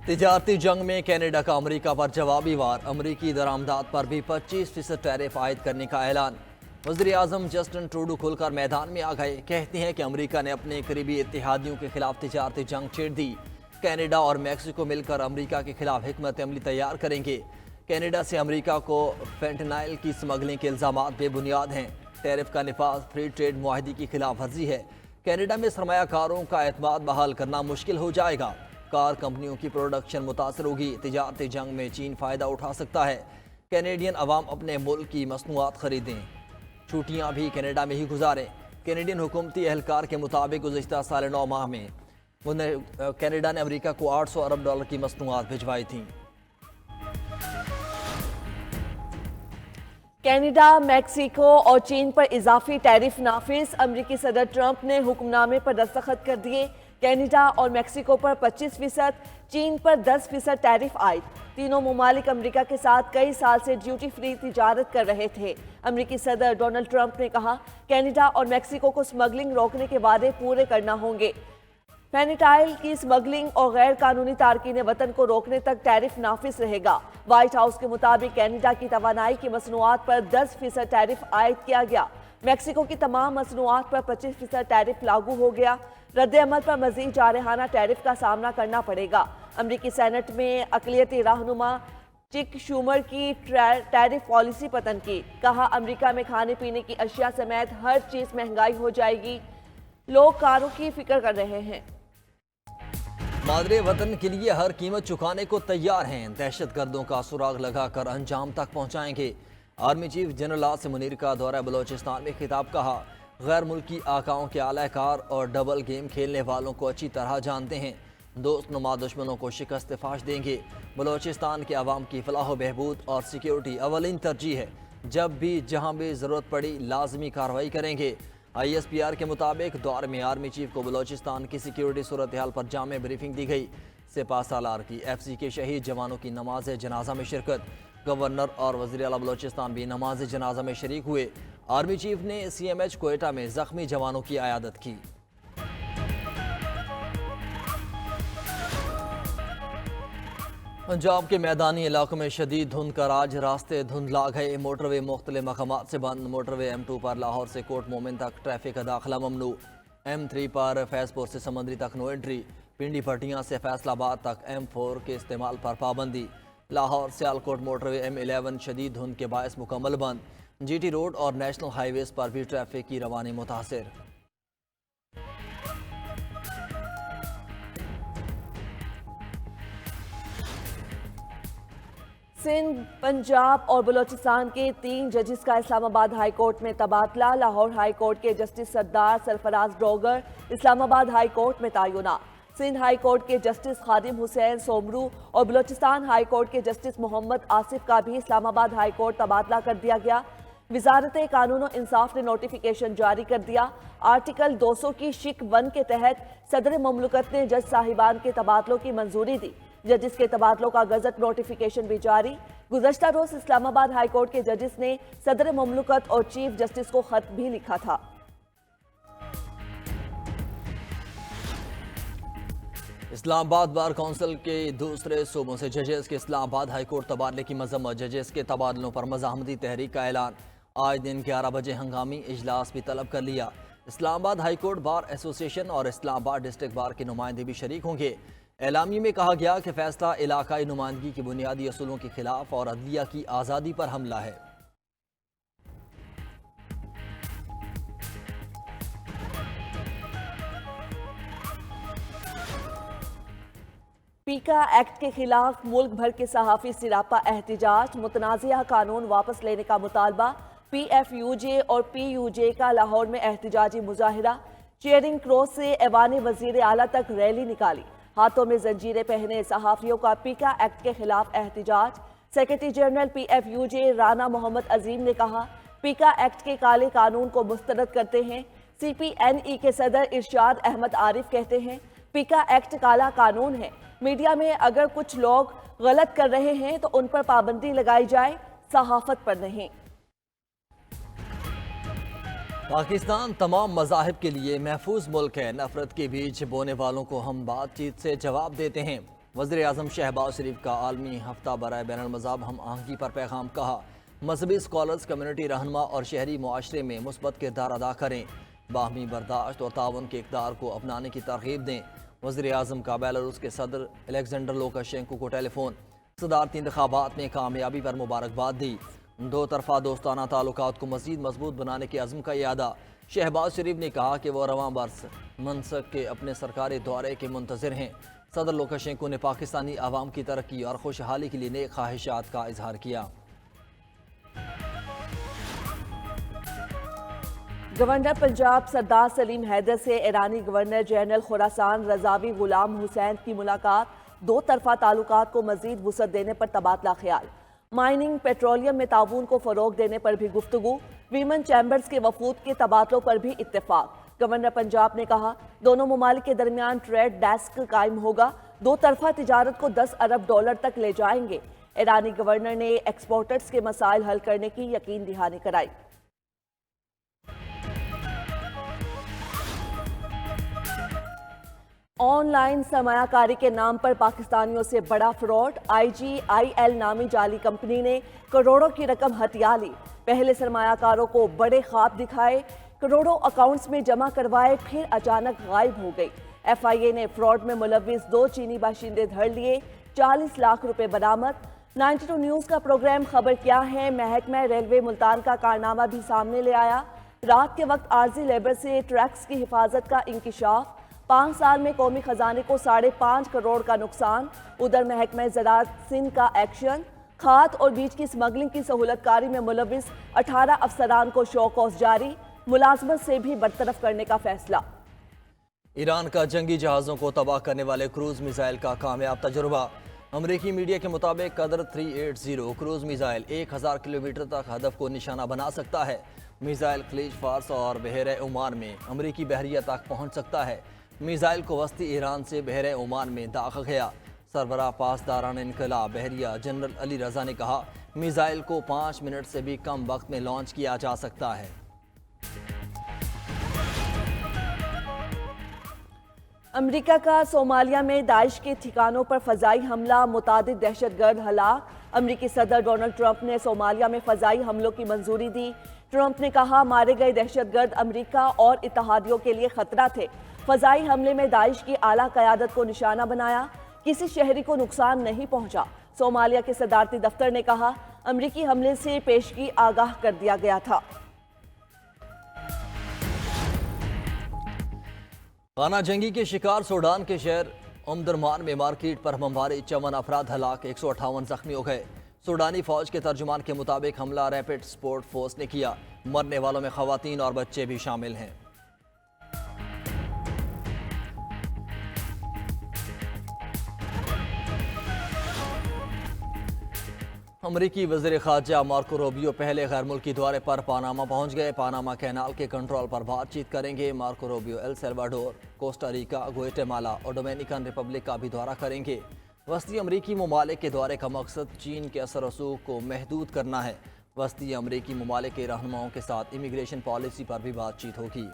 تجارتی جنگ میں کینیڈا کا امریکہ پر جوابی وار، امریکی درآمدات پر بھی 25% ٹیرف عائد کرنے کا اعلان۔ وزیر اعظم جسٹن ٹروڈو کھل کر میدان میں آ گئے، کہتے ہیں کہ امریکہ نے اپنے قریبی اتحادیوں کے خلاف تجارتی جنگ چھیڑ دی۔ کینیڈا اور میکسیکو مل کر امریکہ کے خلاف حکمت عملی تیار کریں گے۔ کینیڈا سے امریکہ کو فینٹنائل کی سمگلنگ کے الزامات بے بنیاد ہیں۔ ٹیرف کا نفاذ فری ٹریڈ معاہدے کی خلاف ورزی ہے۔ کینیڈا میں سرمایہ کاروں کا اعتماد بحال کرنا مشکل ہو جائے گا۔ کار کمپنیوں کی پروڈکشن متاثر ہوگی۔ تجارتی جنگ میں چین فائدہ اٹھا سکتا ہے۔ کینیڈین عوام اپنے ملک کی مصنوعات خریدیں، چھٹیاں بھی کینیڈا میں ہی گزاریں۔ کینیڈین حکومتی اہلکار کے مطابق گزشتہ سال 9 ماہ میں کینیڈا نے امریکہ کو $800 ارب کی مصنوعات بھجوائی تھیں۔ کینیڈا، میکسیکو اور چین پر اضافی ٹیرف نافذ، امریکی صدر ٹرمپ نے حکم نامے پر دستخط کر دیے۔ کینیڈا اور میکسیکو پر 25%، چین پر 10% ٹیرف عائد۔ تینوں ممالک امریکہ کے ساتھ کئی سال سے ڈیوٹی فری تجارت کر رہے تھے۔ امریکی صدر ڈونلڈ ٹرمپ نے کہا، کینیڈا اور میکسیکو کو سمگلنگ روکنے کے وعدے پورے کرنا ہوں گے۔ فینٹائل کی سمگلنگ اور غیر قانونی تارکین وطن کو روکنے تک ٹیرف نافذ رہے گا۔ وائٹ ہاؤس کے مطابق کینیڈا کی توانائی کی مصنوعات پر 10% ٹیرف عائد کیا گیا۔ میکسیکو کی تمام مصنوعات پر 25% ٹیرف لاگو ہو گیا۔ رد عمل پر مزید جارحانہ ٹیرف کا سامنا کرنا پڑے گا۔ امریکی سینٹ میں اقلیتی رہنما چک شومر کی ٹیرف پالیسی پر تنقید، کہا امریکہ میں کھانے پینے کی اشیاء سمیت ہر چیز مہنگائی ہو جائے گی، لوگ کاروں کی فکر کر رہے ہیں۔ مادر وطن کے لیے ہر قیمت چکانے کو تیار ہیں، دہشت گردوں کا سراغ لگا کر انجام تک پہنچائیں گے۔ Army chief general Asim Munir کا دورہ بلوچستان میں خطاب، کہا غیر ملکی آقاؤں کے اعلی کار اور ڈبل گیم کھیلنے والوں کو اچھی طرح جانتے ہیں، دوست نما دشمنوں کو شکست فاش دیں گے۔ بلوچستان کے عوام کی فلاح و بہبود اور سیکیورٹی اولین ترجیح ہے، جب بھی جہاں بھی ضرورت پڑی لازمی کارروائی کریں گے۔ ISPR کے مطابق دورے میں آرمی چیف کو بلوچستان کی سیکیورٹی صورتحال پر جامع بریفنگ دی گئی۔ سپاہ سالار کی FC کے شہید جوانوں کی نماز جنازہ میں شرکت، گورنر اور وزیر اعلیٰ بلوچستان بھی نماز جنازہ میں شریک ہوئے۔ آرمی چیف نے CMH کوئٹہ میں زخمی جوانوں کی عیادت کی۔ پنجاب کے میدانی علاقوں میں شدید دھند کا راج، راستے دھندلا گئے، موٹر وے مختلف مقامات سے بند۔ موٹر وے M2 پر لاہور سے کوٹ مومن تک ٹریفک کا داخلہ ممنوع، M3 پر فیض پور سے سمندری تک نو انٹری، پنڈی پھٹیاں سے فیصل آباد تک M4 کے استعمال پر پابندی۔ لاہور سیالکوٹ موٹر وے M11 شدید دھند کے باعث مکمل بند، GT روڈ اور نیشنل ہائی ویز پر بھی ٹریفک کی روانی متاثر۔ سندھ، پنجاب اور بلوچستان کے 3 ججز کا اسلام آباد ہائی کورٹ میں تبادلہ، لاہور ہائی کورٹ کے جسٹس سردار سرفراز ڈوگر اسلام آباد ہائی کورٹ میں تعینات۔ سندھ ہائی کورٹ کے جسٹس خادم حسین سومرو اور بلوچستان ہائی کورٹ کے جسٹس محمد آصف کا بھی اسلام آباد ہائی کورٹ تبادلہ کر دیا گیا۔ وزارت قانون و انصاف نے نوٹیفیکیشن جاری کر دیا۔ آرٹیکل 200 کی شق 1 کے تحت صدر مملکت نے جج صاحبان کے تبادلوں کی منظوری دی۔ ججز کے تبادلوں کا گزٹ نوٹیفیکیشن بھی جاری۔ گزشتہ روز اسلام آباد ہائی کورٹ کے ججز نے صدر مملکت اور چیف جسٹس کو خط بھی لکھا تھا۔ اسلام آباد بار کونسل کے دوسرے صوبوں سے ججز کے اسلام آباد ہائی کورٹ تبادلے کی مذمت، ججز کے تبادلوں پر مزاحمتی تحریک کا اعلان۔ آج دن 11 بجے ہنگامی اجلاس بھی طلب کر لیا۔ اسلام آباد ہائی کورٹ بار ایسوسی ایشن اور اسلام آباد ڈسٹرکٹ بار کے نمائندے بھی شریک ہوں گے۔ اعلامیے میں کہا گیا کہ فیصلہ علاقائی نمائندگی کی بنیادی اصولوں کے خلاف اور عدلیہ کی آزادی پر حملہ ہے۔ پیکا ایکٹ کے خلاف ملک بھر کے صحافی سراپا احتجاج، متنازعہ قانون واپس لینے کا مطالبہ۔ PFUJ اور PUJ کا لاہور میں احتجاجی مظاہرہ، چیئرنگ کراس سے ایوان وزیر اعلیٰ تک ریلی نکالی۔ ہاتھوں میں زنجیریں پہنے صحافیوں کا پیکا ایکٹ کے خلاف احتجاج۔ سیکرٹری جنرل PFUJ رانا محمد عظیم نے کہا، پیکا ایکٹ کے کالے قانون کو مسترد کرتے ہیں۔ CPNE کے صدر ارشاد احمد عارف کہتے ہیں، پیکا ایکٹ کالا قانون ہے، میڈیا میں اگر کچھ لوگ غلط کر رہے ہیں تو ان پر پابندی لگائی جائے، صحافت پر نہیں۔ پاکستان تمام مذاہب کے لیے محفوظ ملک ہے، نفرت کے بیچ بونے والوں کو ہم بات چیت سے جواب دیتے ہیں۔ وزیر اعظم شہباز شریف کا عالمی ہفتہ برائے بین المذاہب ہم آہنگی پر پیغام کہا، مذہبی اسکالرز کمیونٹی رہنما اور شہری معاشرے میں مثبت کردار ادا کریں، باہمی برداشت اور تعاون کے اقدار کو اپنانے کی ترغیب دیں۔ وزیر اعظم کا بیلاروس کے صدر الیگزینڈر لوکاشینکو کو ٹیلی فون، صدارتی انتخابات میں کامیابی پر مبارکباد دی۔ دو طرفہ دوستانہ تعلقات کو مزید مضبوط بنانے کے عزم کا اعادہ۔ شہباز شریف نے کہا کہ وہ رواں برس منسک کے اپنے سرکاری دورے کے منتظر ہیں۔ صدر لوکاشینکو نے پاکستانی عوام کی ترقی اور خوشحالی کے لیے نیک خواہشات کا اظہار کیا۔ گورنر پنجاب سردار سلیم حیدر سے ایرانی گورنر جنرل خراسان رضاوی غلام حسین کی ملاقات، دو طرفہ تعلقات کو مزید وسعت دینے پر تبادلہ خیال۔ مائننگ، پیٹرولیم میں تعاون کو فروغ دینے پر بھی گفتگو۔ ویمن چیمبرز کے وفود کے تبادلوں پر بھی اتفاق۔ گورنر پنجاب نے کہا، دونوں ممالک کے درمیان ٹریڈ ڈیسک قائم ہوگا، دو طرفہ تجارت کو 10 ارب ڈالر تک لے جائیں گے۔ ایرانی گورنر نے ایکسپورٹرز کے مسائل حل کرنے کی یقین دہانی کرائی۔ آن لائن سرمایہ کاری کے نام پر پاکستانیوں سے بڑا فراڈ۔ IGIL نامی جعلی کمپنی نے کروڑوں کی رقم ہتھیا لی۔ پہلے سرمایہ کاروں کو بڑے خواب دکھائے، کروڑوں اکاؤنٹس میں جمع کروائے، پھر اچانک غائب ہو گئی۔ FIA نے فراڈ میں ملوث 2 چینی باشندے دھر لیے، 40 لاکھ روپے برآمد۔ 92 نیوز کا پروگرام خبر کیا ہے محکمہ ریلوے ملتان کا کارنامہ بھی سامنے لے آیا۔ رات کے وقت عارضی لیبر سے ٹریکس کی حفاظت کا انکشاف۔ 5 سال میں قومی خزانے کو 5.5 کروڑ کا نقصان۔ ادھر محکمہ زراعت سندھ کا ایکشن۔ کھاد اور بیج کی سمگلنگ کی سہولت کاری میں ملوث 18 افسران کو شو کاز جاری، ملازمت سے بھی برطرف کرنے کا فیصلہ۔ ایران کا جنگی جہازوں کو تباہ کرنے والے کروز میزائل کا کامیاب تجربہ۔ امریکی میڈیا کے مطابق قدر 380 کروز میزائل 1000 کلومیٹر تک ہدف کو نشانہ بنا سکتا ہے۔ میزائل خلیج فارس اور بحیرہ عمان میں امریکی بحریہ تک پہنچ سکتا ہے۔ میزائل کو وسطی ایران سے بحیرہ عمان میں داخل گیا۔ سربراہ پاسداران انقلاب بحریہ جنرل علی رضا نے کہا، میزائل کو 5 منٹ سے بھی کم وقت میں لانچ کیا جا سکتا ہے۔ امریکہ کا صومالیہ میں داعش کے ٹھکانوں پر فضائی حملہ، متعدد دہشت گرد ہلاک۔ امریکی صدر ڈونلڈ ٹرمپ نے صومالیہ میں فضائی حملوں کی منظوری دی۔ ٹرمپ نے کہا، مارے گئے دہشت گرد امریکہ اور اتحادیوں کے لیے خطرہ تھے۔ فضائی حملے میں داعش کی اعلیٰ قیادت کو نشانہ بنایا، کسی شہری کو نقصان نہیں پہنچا۔ صومالیہ کے صدارتی دفتر نے کہا، امریکی حملے سے پیشگی آگاہ کر دیا گیا تھا۔ خانہ جنگی کے شکار سوڈان کے شہر امدرمان میں مارکیٹ پر بمباری، 54 افراد ہلاک، 158 زخمی ہو گئے۔ سوڈانی فوج کے ترجمان کے مطابق حملہ ریپڈ سپورٹ فورس نے کیا۔ مرنے والوں میں خواتین اور بچے بھی شامل ہیں۔ امریکی وزیر خارجہ مارکو روبیو پہلے غیر ملکی دورے پر پاناما پہنچ گئے۔ پاناما کینال کے کنٹرول پر بات چیت کریں گے۔ Marco Rubio El Salvador, Costa Rica, Guatemala اور ڈومینیکن ریپبلک کا بھی دورہ کریں گے۔ وسطی امریکی ممالک کے دورے کا مقصد چین کے اثر و رسوخ کو محدود کرنا ہے۔ وسطی امریکی ممالک کے رہنماؤں کے ساتھ امیگریشن پالیسی پر بھی بات چیت ہوگی۔